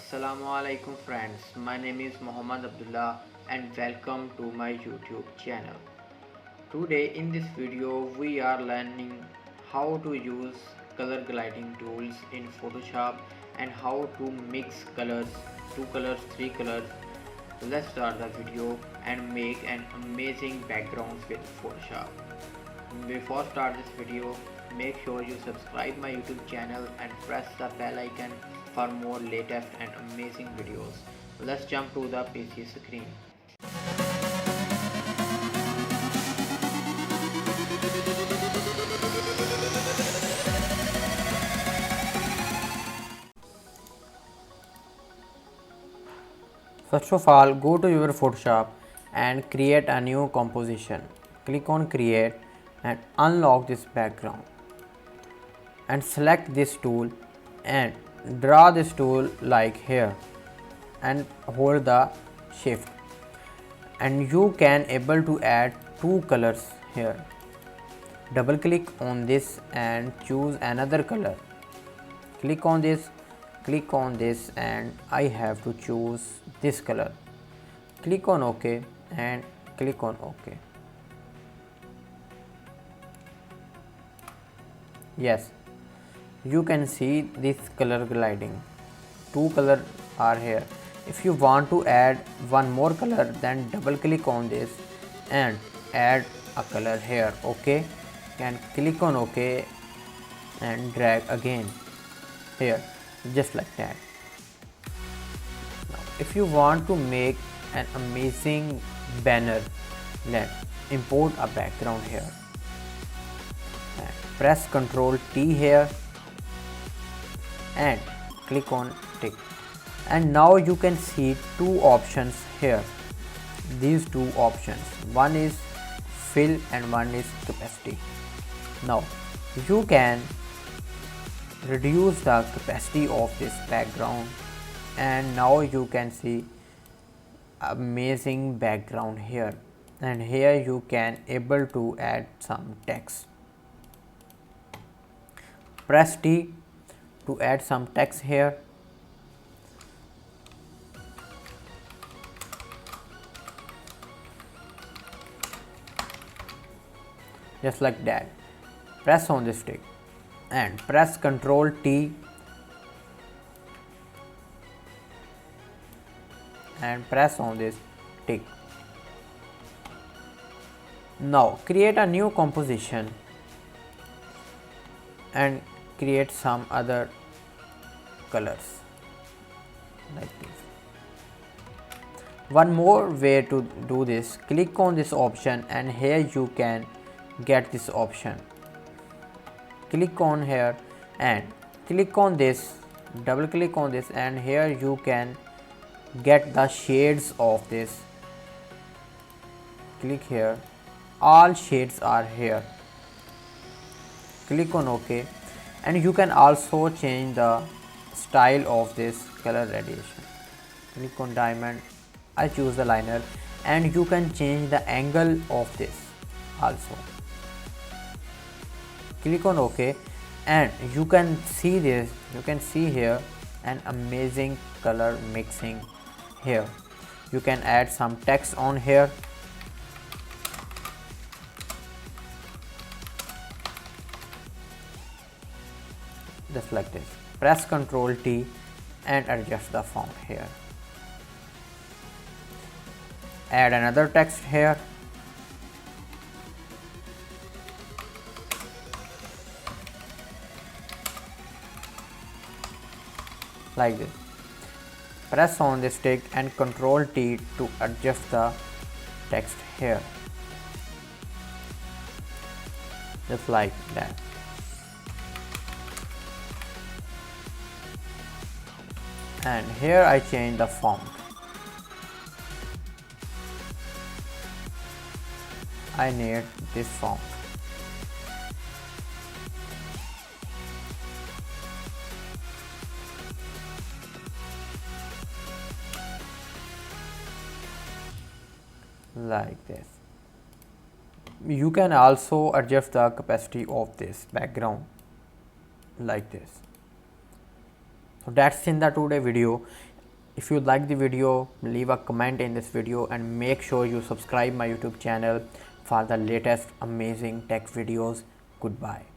Assalamu alaikum friends, my name is Muhammad Abdullah and welcome to my YouTube channel. Today in this video we are learning how to use color grading tools in Photoshop and how to mix colors, 2 colors, 3 colors. Let's start the video and make an amazing background with Photoshop. Before start this video, make sure you subscribe my YouTube channel and press the bell icon for more latest and amazing videos. Let's jump to the PC screen. First of all, go to your Photoshop and create a new composition. Click on create and unlock this background and select this tool and draw this tool like here and hold the shift, and you can able to add 2 colors here. Double click on this and choose another color. Click on this and I have to choose this color. Click on OK and click on OK. Yes, you can see this color gliding. 2 colors are here. If you want to add one more color, then double click on this and add a color here. OK, and click on OK and drag again here, just like that. Now if you want to make an amazing banner, then import a background here and press Ctrl T here and click on tick, and now you can see 2 options here. These 2 options, one is fill and one is opacity. Now you can reduce the opacity of this background, and now you can see amazing background here, and here you can able to add some text. Press T to add some text here. Just like that. Press on this stick and press Ctrl T and press on this tick. Now create a new composition and create some other colors like this. One more way to do this, click on this option and here you can get this option. Click on here and click on this, double click on this, and here you can get the shades of this. Click here, all shades are here. Click on OK, and you can also change the style of this color radiation. Click on diamond, I choose the liner, and you can change the angle of this also. Click on OK and you can see this, you can see here an amazing color mixing here. You can add some text on here. Just like this. Press Ctrl T and adjust the font here. Add another text here. Like this. Press on the stick and Ctrl T to adjust the text here. Just like that. And here I change the font. I need this font. Like this. You can also adjust the opacity of this background like this. So that's in the today video. If you like the video, leave a comment in this video and make sure you subscribe my YouTube channel for the latest amazing tech videos. Goodbye.